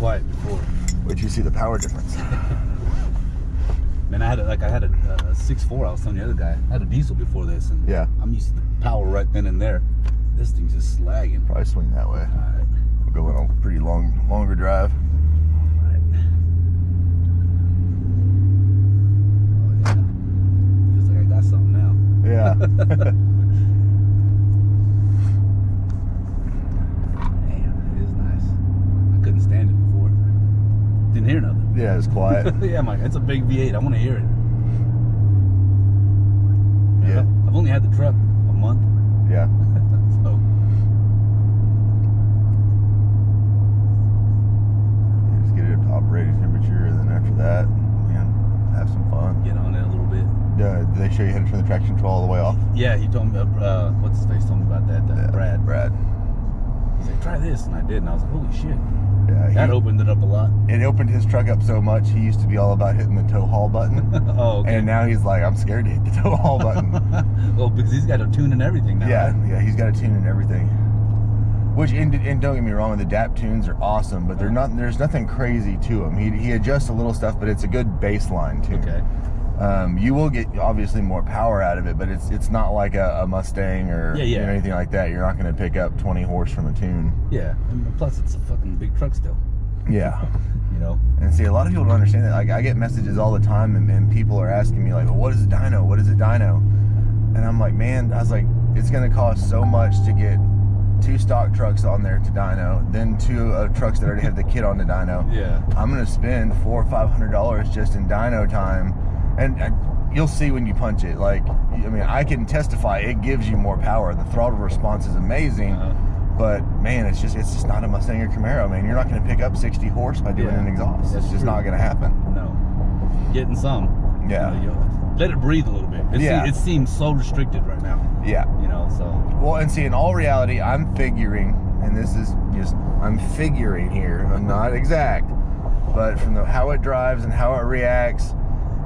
quiet before. Wait till you see the power difference. Man, I had a 6.4. I was telling the other guy, I had a diesel before this, and yeah, I'm used to the power right then and there. This thing's just slagging. Probably swing that way. All right. We'll go on a pretty longer drive. All right. Oh yeah. Feels like I got something now. Yeah. Damn, it is nice. I couldn't stand it before. Didn't hear nothing. Yeah, it's quiet. Yeah, I'm like, it's a big V8. I want to hear it. Yeah. I've only had the truck a month. Yeah. So. Just get it up to operating temperature, and then after that, have some fun. Get on it a little bit. Did they show you how to turn the traction control all the way off? Yeah, he told me, what's his face told me about that, Yeah, Brad. He's like, try this, and I did, and I was like, holy shit. Yeah, That opened it up a lot. It opened his truck up so much, he used to be all about hitting the tow haul button. Oh, okay. And now he's like, I'm scared to hit the tow haul button. Well, because he's got a tune and everything now. Yeah, right? yeah, he's got a tune and everything. Which, and don't get me wrong, the DAP tunes are awesome, but they're not. There's nothing crazy to them. He adjusts a little stuff, but it's a good baseline tune. Okay. You will get obviously more power out of it, but it's not like a Mustang or anything like that. You're not going to pick up 20 horse from a tune. Yeah, and plus it's a fucking big truck still. Yeah. You know. And see, a lot of people don't understand that. Like, I get messages all the time, and people are asking me like, well, "What is a dyno? What is a dyno?" And I'm like, man, I was like, it's going to cost so much to get 2 stock trucks on there to dyno, then 2 trucks that already have the kit on the dyno. Yeah. I'm going to spend $400 or $500 just in dyno time. And you'll see when you punch it. Like, I mean, I can testify it gives you more power. The throttle response is amazing, but man, it's just not a Mustang or Camaro. Man, you're not going to pick up 60 horse by doing an exhaust. It's just not going to happen. No, getting some. Yeah. You know, let it breathe a little bit. It seems so restricted right now. Yeah. You know, so. Well, and see, in all reality, I'm figuring, and this is just I'm figuring here. I'm not exact, but from how it drives and how it reacts.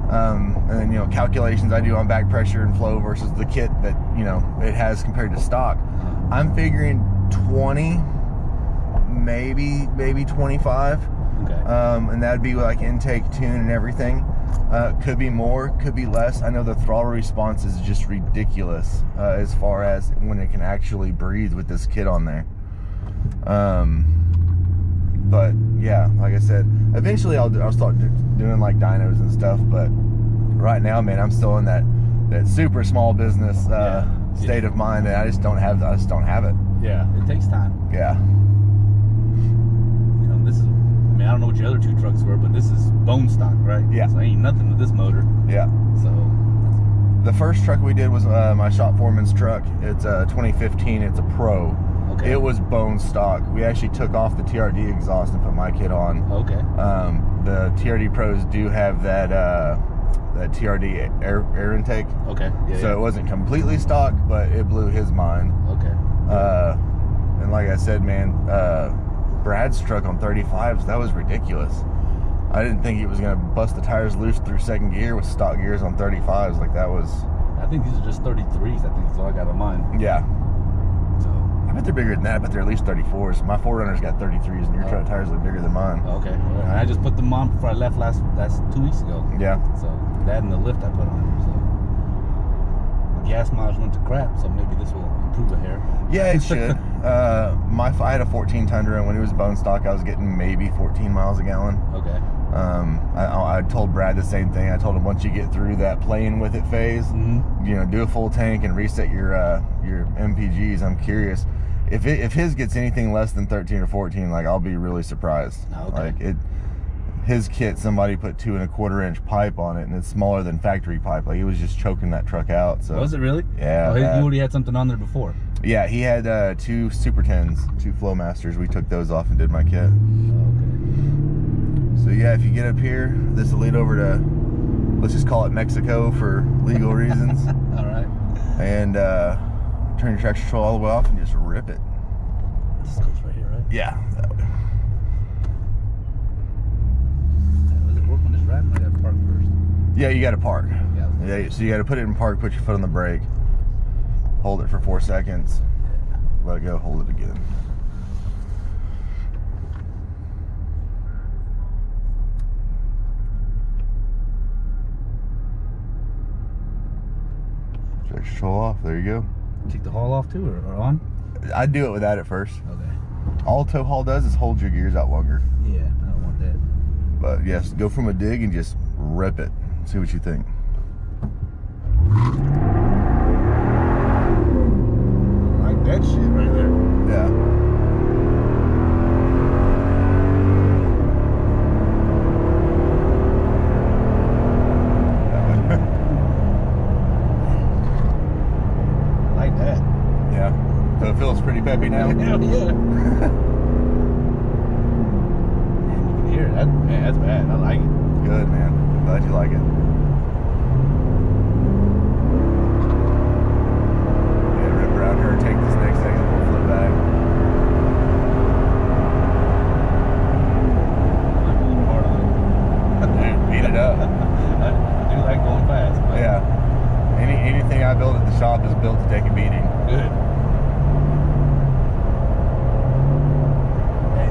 And then, calculations I do on back pressure and flow versus the kit that, it has compared to stock. I'm figuring 20, maybe 25. Okay. And that'd be like intake, tune, and everything. Could be more, could be less. I know the throttle response is just ridiculous as far as when it can actually breathe with this kit on there. But yeah, like I said, eventually I'll start doing like dynos and stuff. But right now, man, I'm still in that super small business state of mind, and I just don't have it. Yeah, it takes time. Yeah. This is. I mean, I don't know what your other 2 trucks were, but this is bone stock, right? Yeah. So ain't nothing to this motor. Yeah. So. The first truck we did was my shop foreman's truck. It's 2015. It's a Pro. Okay. It was bone stock. We actually took off the TRD exhaust and put my kit on. Okay. The TRD Pros do have that TRD air intake. Okay. Yeah, so it wasn't completely stock, but it blew his mind. Okay. And like I said, man, Brad's truck on 35s, that was ridiculous. I didn't think he was going to bust the tires loose through 2nd gear with stock gears on 35s. Like, that was... I think these are just 33s. I think that's all I got on mine. Yeah. So I bet they're bigger than that, but they're at least 34s. My 4Runner's got 33s, and your truck tires are bigger than mine. Okay. Well, I just put them on before I left last 2 weeks ago. Yeah. So that and the lift I put on. So the gas mileage went to crap, so maybe this will improve a hair. Yeah, it should. I had a 14 Tundra, and when it was bone stock, I was getting maybe 14 miles a gallon. Okay. I told Brad the same thing. I told him once you get through that playing with it phase, do a full tank and reset your MPGs. I'm curious if his gets anything less than 13 or 14, like, I'll be really surprised. Okay. Like his kit, somebody put 2 1/4 inch pipe on it, and it's smaller than factory pipe. Like, he was just choking that truck out. So was it really? Yeah. Oh, you already had something on there before. Yeah, he had 2 Super 10s, 2 Flowmasters. We took those off and did my kit. Oh, okay. So yeah, if you get up here, this will lead over to, let's just call it Mexico for legal reasons. All right. And turn your traction control all the way off and just rip it. This goes right here, right? Yeah, that way. Does it work on this ride? I got to park first. Yeah, you got to park. Yeah. So you got to put it in park, put your foot on the brake, hold it for 4 seconds, let it go, hold it again. control off. There you go. Take the haul off too, or on? I'd do it without it first. Okay. All tow haul does is hold your gears out longer. Yeah, I don't want that. But yes, go from a dig and just rip it. See what you think. I like that shit right there. Yeah. Like that. Yeah. So it feels pretty peppy now. Hell yeah. Man, you can hear it. Man, that's bad. I like it. Good, man. Glad you like it. Yeah, rip around her, take this next exit, we'll flip back. I'm a little hard on Dude, beat it up. I do like going fast. But Yeah. Anything I build at the shop is built to take a beating. Good.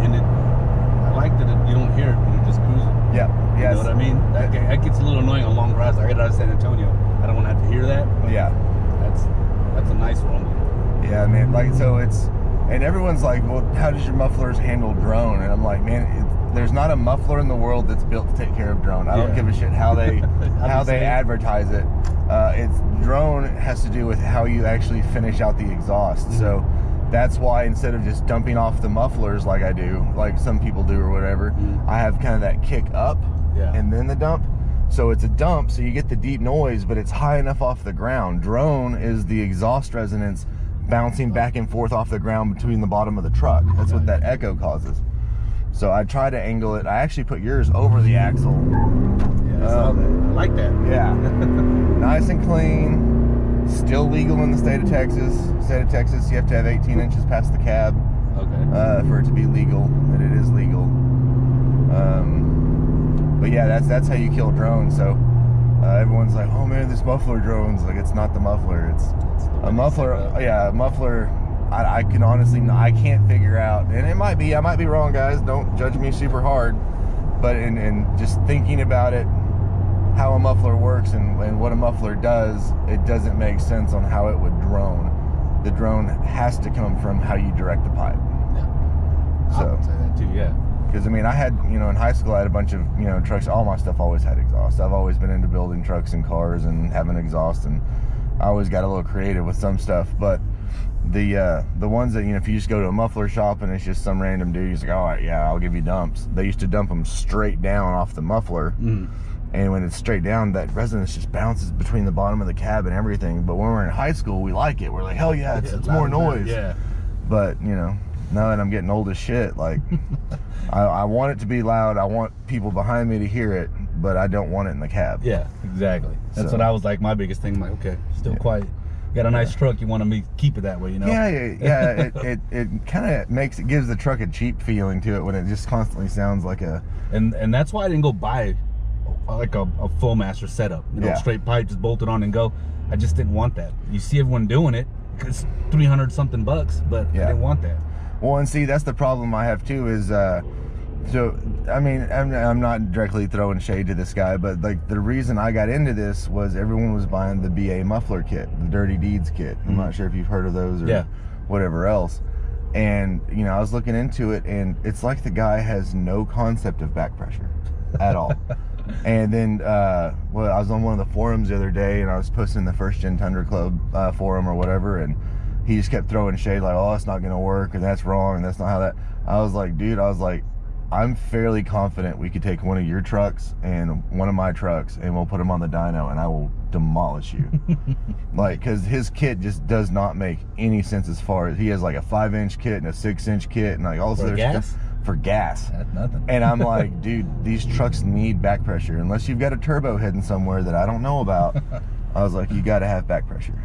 And I like that you don't hear it when you're just cruising. Yeah. You know what I mean? That gets a little annoying on long drives. I get out of San Antonio. I don't want to have to hear that. But Yeah. That's a nice rumble. Yeah, man. Like, so it's, and everyone's like, well, how does your mufflers handle drone? And I'm like, man, there's not a muffler in the world that's built to take care of drone. I don't give a shit how they advertise it. It's drone has to do with how you actually finish out the exhaust. Mm-hmm. So that's why instead of just dumping off the mufflers like I do, like some people do or whatever, I have kind of that kick up and then the dump. So it's a dump, so you get the deep noise, but it's high enough off the ground. Drone is the exhaust resonance bouncing back and forth off the ground between the bottom of the truck. That's what that echo causes. So I try to angle it. I actually put yours over the axle. Yeah, I saw that. I like that. Yeah. Nice and clean. Still legal in the state of Texas. State of Texas, you have to have 18 inches past the cab for it to be legal, and it is legal. But yeah, that's how you kill drones. So everyone's like, oh man, this muffler drone's like, it's not the muffler. It's a muffler. Yeah, a muffler. I can honestly, I can't figure out, and it might be, I might be wrong, guys. Don't judge me super hard. But in just thinking about it, how a muffler works and what a muffler does, it doesn't make sense on how it would drone. The drone has to come from how you direct the pipe. Yeah. So, I would say that too, yeah. Because I mean, I had, in high school I had a bunch of, trucks. All my stuff always had exhaust. I've always been into building trucks and cars and having exhaust, and I always got a little creative with some stuff. But the ones that, if you just go to a muffler shop and it's just some random dude, he's like, all right, yeah, I'll give you dumps. They used to dump them straight down off the muffler. And when it's straight down, that resonance just bounces between the bottom of the cab and everything. But when we're in high school, we like it. We're like, hell yeah, it's more noise. Yeah. But, now that I'm getting old as shit, like, I want it to be loud. I want people behind me to hear it, but I don't want it in the cab. Yeah, exactly. That's what I was like, my biggest thing. I'm like, okay, still quiet. You got a nice truck, you want to keep it that way, Yeah, it kind of gives the truck a cheap feeling to it when it just constantly sounds like a... And that's why I didn't go buy like a full master setup, straight pipe, just bolt it on and go. I just didn't want that. You see everyone doing it, it's 300 something bucks, but I didn't want that. Well, and see, that's the problem I have too is, so, I mean, I'm not directly throwing shade to this guy, but like the reason I got into this was everyone was buying the BA muffler kit, the Dirty Deeds kit. I'm not sure if you've heard of those or whatever else. And, I was looking into it, and it's like the guy has no concept of back pressure at all. And then, I was on one of the forums the other day, and I was posting the First Gen Tundra Club forum or whatever, and he just kept throwing shade like, oh, that's not going to work, and that's wrong, and that's not how that... I was like, dude, I'm fairly confident we could take one of your trucks and one of my trucks, and we'll put them on the dyno, and I will demolish you. Like, because his kit just does not make any sense as far as... He has like a 5-inch kit and a 6-inch kit, and like all this other stuff. For gas. That's nothing. And I'm like, dude, these trucks need back pressure. Unless you've got a turbo hidden somewhere that I don't know about. I was like, you got to have back pressure.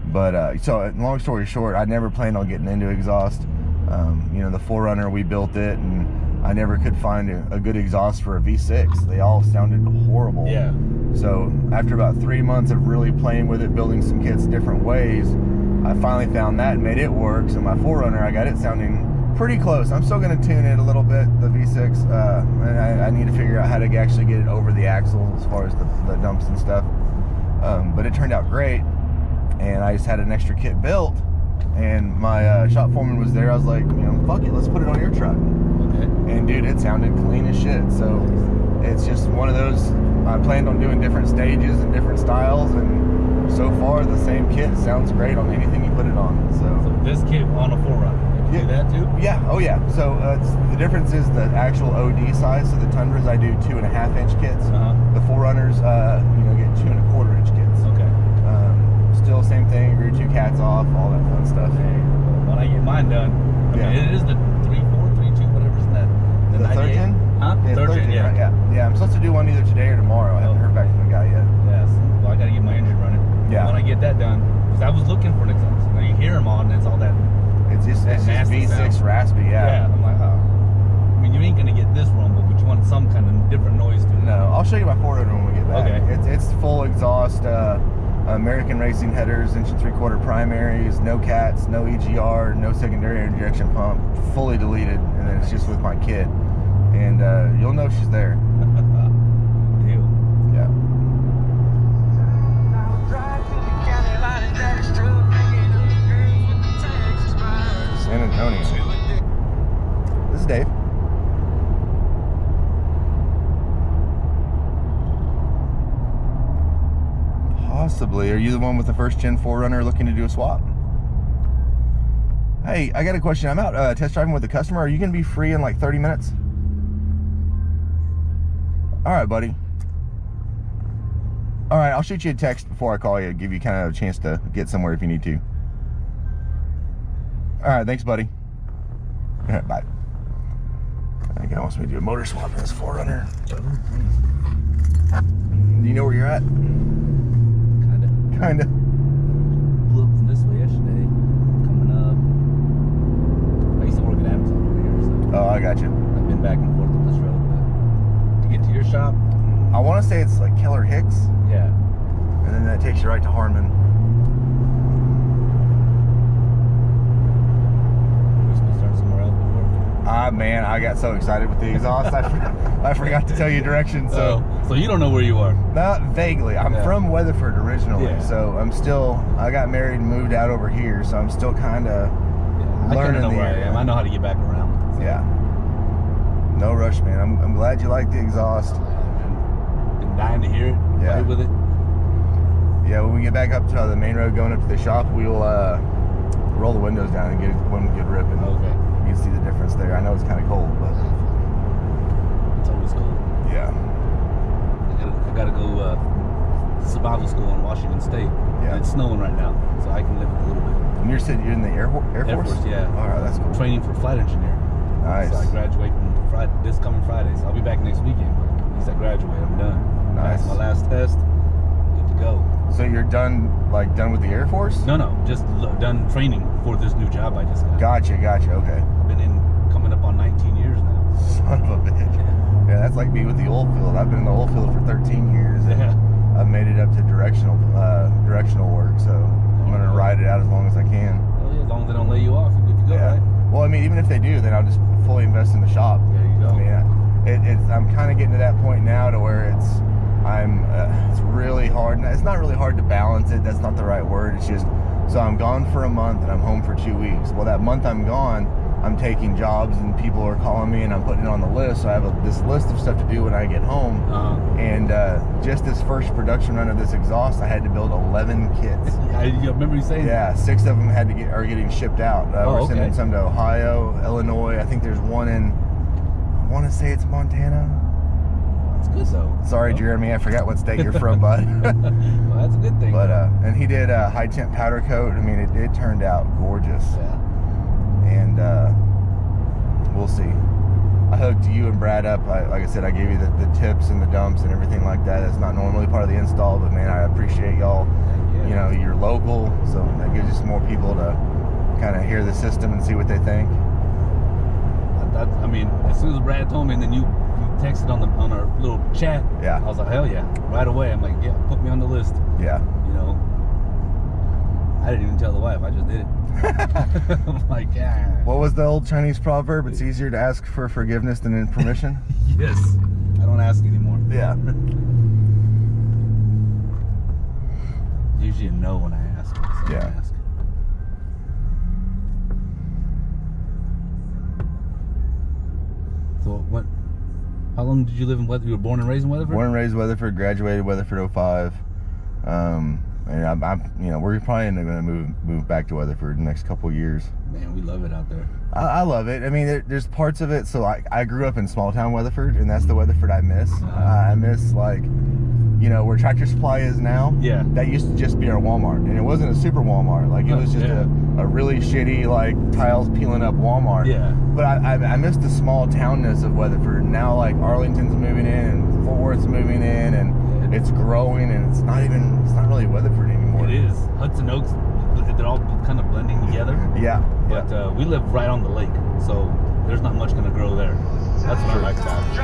But, so long story short, I never planned on getting into exhaust. The 4Runner, we built it, and I never could find a good exhaust for a V6. They all sounded horrible. Yeah. So after about 3 months of really playing with it, building some kits different ways, I finally found that and made it work. So my 4Runner, I got it sounding pretty close. I'm still going to tune it a little bit, the V6, and I need to figure out how to actually get it over the axle as far as the dumps and stuff. But it turned out great. and I just had an extra kit built, and my shop foreman was there. I was like, fuck it, let's put it on your truck. Okay. And dude, it sounded clean as shit. So it's just one of those. I planned on doing different stages and different styles, and so far the same kit sounds great on anything you put it on. So this kit on a 4Runner. You do that too? Yeah. Oh yeah. So the difference is the actual OD size. So the Tundras I do 2.5-inch kits. The 4Runners, get 2.25-inch kits. Okay. Still same thing. Grew 2 cats off, all that fun stuff. Hey, when I get mine done, I mean, it is the 3.4, 3.2, whatever's that. The 3rd-gen? Huh? Yeah, 3rd-gen, yeah. Yeah. I'm supposed to do one either today or tomorrow. I haven't heard back from the guy yet. Yes. Well, I gotta get my engine running. Yeah. When I get that done, because I was looking for an exhaust. Now you hear them on, and it's all that. It's just V6 sound. Raspy, Yeah. I'm like, oh. I mean, you ain't gonna get this rumble, but you want some kind of different noise to it. No, I'll show you my 4Runner when we get back. Okay. It's full exhaust, American Racing headers, 1 3/4 primaries, no cats, no EGR, no secondary injection pump, fully deleted, and then it's just with my kit. And you'll know she's there. Deal. Yeah. San Antonio. This is Dave. Possibly. Are you the one with the 1st-gen 4Runner looking to do a swap? Hey, I got a question. I'm out test driving with a customer. Are you going to be free in like 30 minutes? All right, buddy. All right, I'll shoot you a text before I call you, give you kind of a chance to get somewhere if you need to. All right, thanks, buddy. All right, bye. I think he wants me to do a motor swap in this 4Runner. Do you know where you're at? Kinda. Blew up from this way yesterday. Coming up. I used to work at Amazon over here, so. Oh, I got you. I've been back and forth on this road, but to get to your shop. I want to say it's like Keller Hicks. Yeah. And then that takes you right to Harmon. We're supposed to start somewhere else before. Man, I got so excited with the exhaust. I forgot to tell you directions. So you don't know where you are? Not vaguely. I'm from Weatherford originally, so I got married and moved out over here, so I'm still kind of learning the where area. I am. I know how to get back around. So. Yeah. No rush, man. I'm glad you like the exhaust. Been dying to hear it. Play with it. Yeah, when we get back up to the main road going up to the shop, we'll roll the windows down and get one good rip. And okay. You can see the difference there. I know it's kind of cold, but it's always cold. Yeah. I gotta go survival school in Washington State. Yeah. It's snowing right now, so I can live with a little bit. And you're in the Air Force? Air Force, yeah. All right, that's cool. Training for flight engineer. Nice. So I graduate this coming Friday. So I'll be back next weekend, but at least I graduate. I'm done. Nice. Passed my last test. Good to go. So you're done with the Air Force? No, just done training for this new job I just got. Gotcha. Okay. I've been coming up on 19 years now. Son of a bitch. Yeah, that's like me with the oil field. I've been in the oil field for 13 years. And I've made it up to directional work, so I'm going to ride it out as long as I can. Oh yeah, as long as they don't lay you off, you're good to go, right? Well, I mean, even if they do, then I'll just fully invest in the shop. There you go. I mean, I'm kind of getting to that point now to where it's really hard. It's not really hard to balance it. That's not the right word. It's just, so I'm gone for a month and I'm home for 2 weeks. Well, that month I'm gone, I'm taking jobs and people are calling me and I'm putting it on the list. So I have this list of stuff to do when I get home. And just this first production run of this exhaust, I had to build 11 kits. I remember you saying that. 6 of them are getting shipped out. We're sending some to Ohio, Illinois. I think there's one in, I want to say it's Montana. That's good though. Sorry, Jeremy, I forgot what state you're from, bud. Well, that's a good thing. But and he did a high temp powder coat. I mean, it turned out gorgeous. Yeah. And we'll see. I hooked you and Brad up. Like I said, I gave you the tips and the dumps and everything like that. That's not normally part of the install, but man, I appreciate y'all. Yeah. You know, you're local, so that gives you some more people to kind of hear the system and see what they think. I mean, as soon as Brad told me, and then you texted on our little chat. Yeah. I was like, hell yeah, right away. I'm like, yeah, put me on the list. Yeah. You know, I didn't even tell the wife. I just did it. I'm like, yeah. What was the old Chinese proverb? It's easier to ask for forgiveness than in permission. Yes. I don't ask anymore. Yeah. Usually a no when I ask. So. long did you live in Weatherford? You were born and raised in Weatherford? Born and raised in Weatherford, graduated Weatherford 05. And I'm we're probably going to move back to Weatherford in the next couple of years. Man, we love it out there. I love it. I mean, there's parts of it. So I grew up in small town Weatherford, and that's the Weatherford I miss. I miss, like, where Tractor Supply is now. Yeah. That used to just be our Walmart, and it wasn't a super Walmart. Like, it was just a really shitty, like, tiles peeling up Walmart. Yeah. But I miss the small townness of Weatherford. Now, like, Arlington's moving in, and Fort Worth's moving in, and it's growing, and it's not really Weatherford anymore. It is. Hudson Oaks, they're all kind of blending together. Yeah. But we live right on the lake, so there's not much going to grow there. That's what I like about it.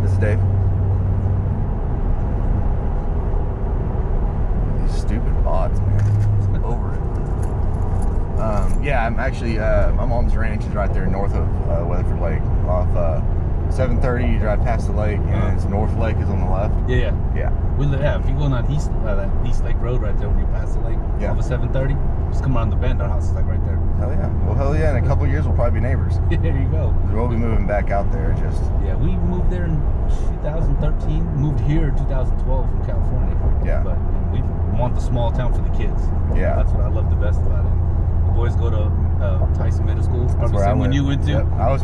This is Dave. These stupid bots, man. Over it. Yeah, I'm actually, my mom's ranch is right there north of Weatherford Lake. Off 730, you drive past the lake, and it's North Lake is on the left. Yeah. Yeah. If you go on that East Lake Road right there when you pass the lake, off of 730, just come around the bend, our house is like right there. Hell yeah. Well, hell yeah, in a couple of years we'll probably be neighbors. There you go. We'll be moving back out there, just... Yeah, we moved there in 2013, moved here in 2012 from California. Yeah. But we want the small town for the kids. Yeah. That's what I love the best about it. The boys go to Tyson Middle School. That's where I went. When you went to? Yep. I was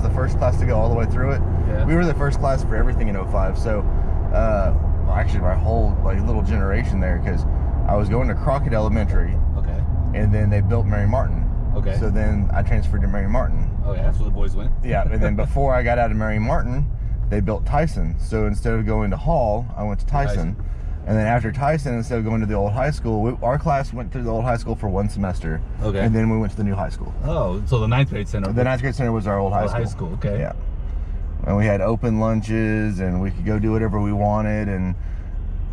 the first class to go all the way through it. Yeah. We were the first class for everything in 05. So, well, actually, my whole little generation there, because I was going to Crockett Elementary. Okay. And then they built Mary Martin. Okay. So then I transferred to Mary Martin. Oh yeah, that's where the boys went. Yeah, and then before I got out of Mary Martin, they built Tyson. So instead of going to Hall, I went to Tyson. And then after Tyson, instead of going to the old high school, our class went to the old high school for one semester. Okay. And then we went to the new high school. Oh, so the ninth grade center. The ninth grade center was our old high school. High school, okay. Yeah. And we had open lunches, and we could go do whatever we wanted. And,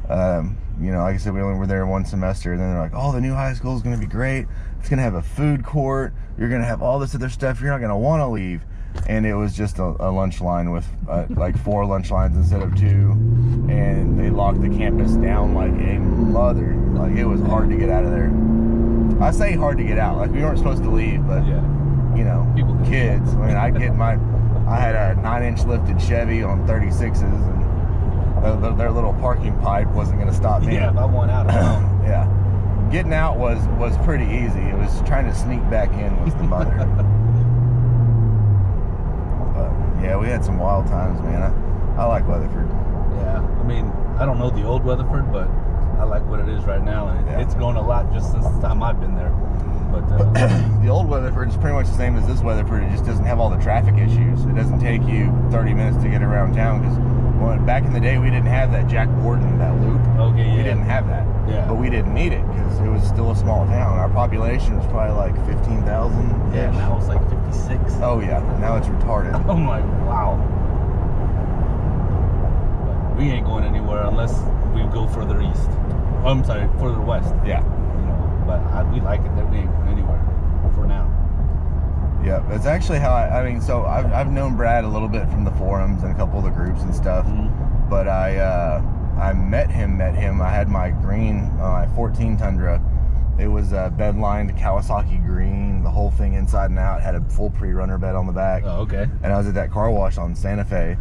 like I said, we only were there one semester. And then they're like, oh, the new high school is going to be great. It's going to have a food court. You're going to have all this other stuff. You're not going to want to leave. And it was just a lunch line with like 4 lunch lines instead of 2, and they locked the campus down like a mother. Like, it was hard to get out of there. I say hard to get out, like we weren't supposed to leave, but people, kids. I mean, I had a 9-inch lifted Chevy on 36s, and their little parking pipe wasn't going to stop me. Yeah, if I went out, yeah, getting out was pretty easy. It was trying to sneak back in was the mother. Yeah, we had some wild times, man. I like Weatherford. Yeah, I mean, I don't know the old Weatherford, but I like what it is right now, and it's grown a lot just since the time I've been there. But the old Weatherford is pretty much the same as this Weatherford. It just doesn't have all the traffic issues. It doesn't take you 30 minutes to get around town, because back in the day we didn't have that Jack Borden, that loop. Okay, yeah. We didn't have that. Yeah. But we didn't need it because it was still a small town. Our population was probably like 15,000. Yeah, now it's like 56. Oh yeah, now it's retarded. Oh my, wow. But we ain't going anywhere unless we go further east. Oh, I'm sorry, further west. Yeah. But we like it that we ain't going anywhere for now. Yeah, it's actually how so I've known Brad a little bit from the forums and a couple of the groups and stuff. Mm-hmm. But I met him. I had my green, my 14 Tundra. It was bed lined Kawasaki green, the whole thing inside and out. It had a full pre-runner bed on the back. Oh, okay. And I was at that car wash on Santa Fe.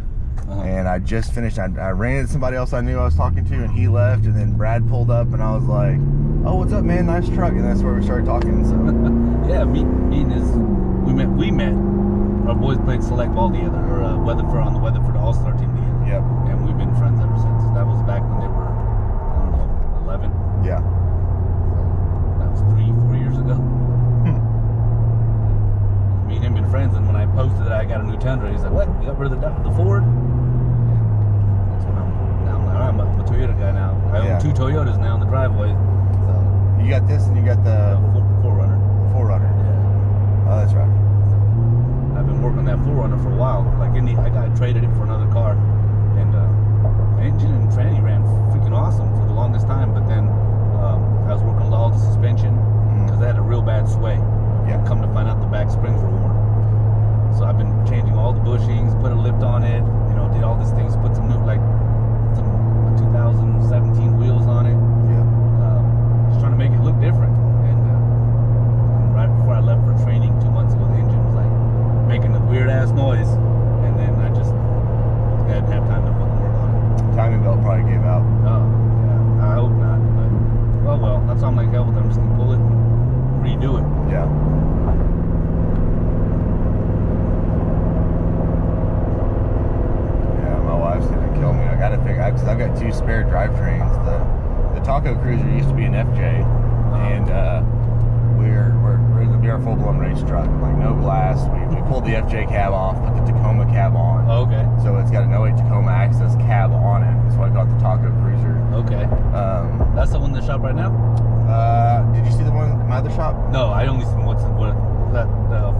And I just finished. I ran into somebody else I knew I was talking to, and he left. And then Brad pulled up, and I was like, "Oh, what's up, man? Nice truck." And that's where we started talking. So yeah, me and we met. Our boys played select ball together, or Weatherford on the Weatherford All-Star team together. Yep. And we've been friends ever since. That was back when they were, I don't know, 11. Yeah. So that was 3-4 years ago. Me and him been friends, and when I posted that I got a new Tundra, he's like, "What? You got rid of the Ford?" And that's when I'm a Toyota guy now. I own 2 Toyotas now in the driveway. So you got this, and you got the 4Runner. 4Runner. Yeah. Oh, that's right. So I've been working on that 4Runner for a while. Like I traded it for another car, and the engine and tranny ran freaking awesome for the longest time. But then I was working on all the suspension because they had a real bad sway. Yeah. Come to find out, the back springs were worn. So I've been changing all the bushings, put a lift on it, did all these things, put some new, some 2017 wheels on it. Yeah. Just trying to make it look different. And right before I left for training 2 months ago, That's why I'm like, hell with it. I'm just gonna pull it and redo it. Yeah. Yeah, my wife's gonna kill me. I gotta figure, because I've got 2 spare drivetrains. The Taco Cruiser used to be an FJ, and we're gonna be our full-blown race truck. Like, no glass. We pulled the FJ cab off, put the Tacoma cab on. Oh, okay. So it's got an 08 Tacoma Access cab on it. That's why I call it the Taco Cruiser. Okay. That's the one in the shop right now? Did you see the one in my other shop? No, I only seen what that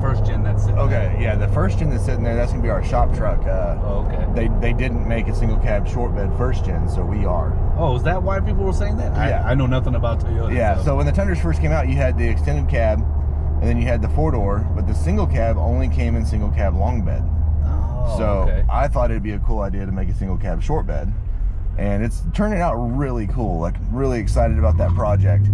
first gen that's sitting Okay, there. yeah, the first gen that's sitting there, that's gonna be our shop truck. Oh, okay. They didn't make a single cab short bed first gen, so we are. Oh, is that why people were saying that? Yeah. I know nothing about Toyota. Yeah, so when the Tundras first came out, you had the extended cab, and then you had the 4-door, but the single cab only came in single cab long bed. Oh, So okay. I thought it'd be a cool idea to make a single cab short bed, and it's turning out really cool. Like, really excited about that project.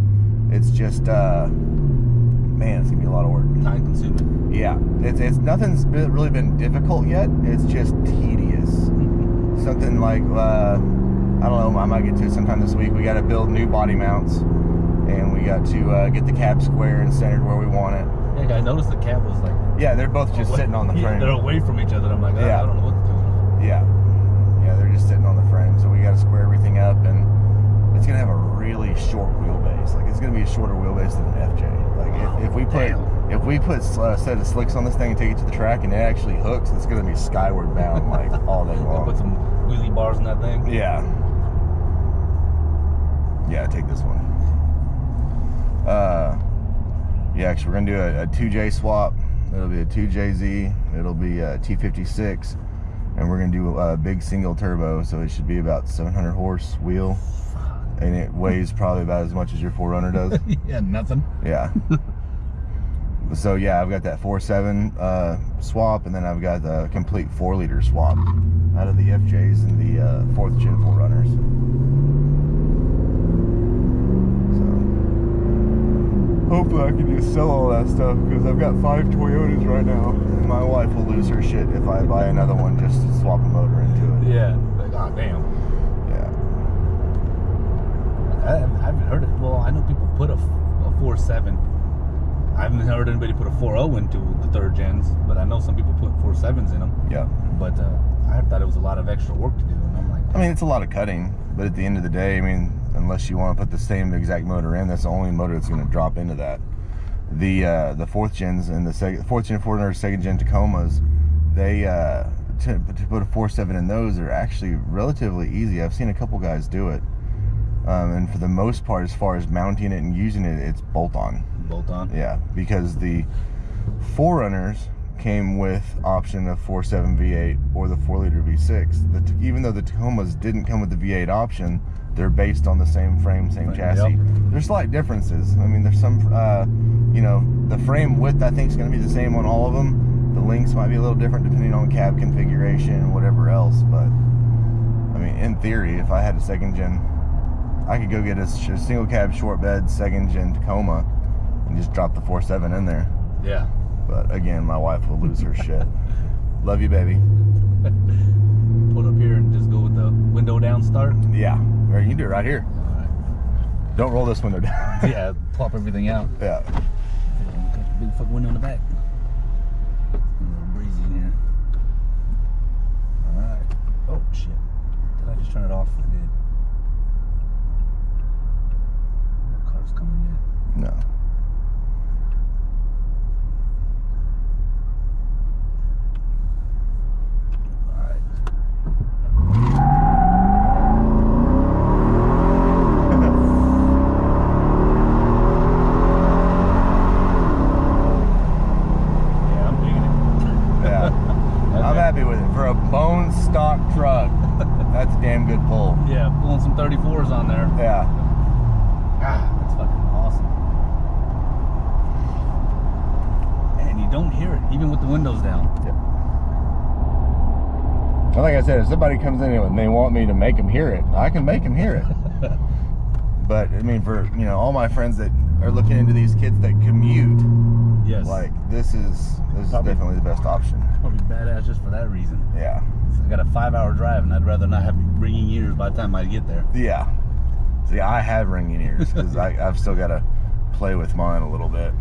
It's just, man, it's gonna be a lot of work. Time consuming. Yeah, it's nothing's really been difficult yet. It's just tedious. Something like, I don't know, I might get to it sometime this week. We got to build new body mounts, and we got to get the cab square and centered where we want it. Yeah, I noticed the cab was like... Yeah, they're both just sitting on the frame. They're away from each other. I'm like, I don't know what to do. Yeah, they're just sitting on the frame. So we got to square everything up, and it's gonna have a really short wheelbase. Like, it's gonna be a shorter wheelbase than an FJ. Like, if we put a set of slicks on this thing and take it to the track, and it actually hooks, it's gonna be skyward bound like all day long. Put some wheelie bars in that thing. Yeah. Yeah, take this one. Yeah, actually, we're gonna do a 2J swap. It'll be a 2JZ. It'll be a T56, and we're gonna do a big single turbo, so it should be about 700 horse wheel, and it weighs probably about as much as your 4Runner does. Yeah, nothing. Yeah. So yeah, I've got that 4.7 swap, and then I've got the complete 4-liter swap out of the FJs and the 4th gen 4Runners. So hopefully I can just sell all that stuff, because I've got 5 Toyotas right now, and my wife will lose her shit if I buy another one just to swap a motor into it. Yeah. Like, oh, damn. Yeah. I haven't heard it. Well, I know people put a 4.7. I haven't heard anybody put a 4.0 into the 3rd gens, but I know some people put 4.7s in them. Yeah. But I thought it was a lot of extra work to do, and I'm like... I mean, it's a lot of cutting, but at the end of the day, I mean, unless you want to put the same exact motor in, that's the only motor that's going to drop into that. The 4th gens and the 4th gen 4Runner, 2nd gen Tacomas, they to put a 4.7 in those are actually relatively easy. I've seen a couple guys do it, and for the most part, as far as mounting it and using it, it's bolt-on. Bolt-on? Yeah, because the 4Runners came with option of 4.7 V8 or the 4-liter V6. Even though the Tacomas didn't come with the V8 option, they're based on the same frame, same chassis. Yep. There's slight differences. I mean, there's some, you know, the frame width I think is going to be the same on all of them. The lengths might be a little different depending on cab configuration and whatever else. But I mean, in theory, if I had a 2nd gen, I could go get a single cab short bed 2nd gen Tacoma and just drop the 4.7 in there. Yeah. But again, my wife will lose her shit. Love you, baby. Put up here and just go with the window down start? Yeah. Or you can do it right here. All right. Don't roll this window down. Yeah, plop everything out. Yeah. Got a big fucking window in the back. A little breezy in here. Alright. Oh, shit. Did I just turn it off? I did. No car's coming in. No. Stock truck. That's a damn good pull. Yeah, pulling some 34s on there. Yeah. Ah, that's fucking awesome. And you don't hear it, even with the windows down. Yeah. Well, like I said, if somebody comes in and they want me to make them hear it, I can make them hear it. But I mean, for all my friends that are looking into these kids that commute, yes, like this is definitely the best option. Probably badass just for that reason. Yeah. I got a 5-hour drive, and I'd rather not have ringing ears by the time I get there. Yeah. See, I have ringing ears because I've still got to play with mine a little bit.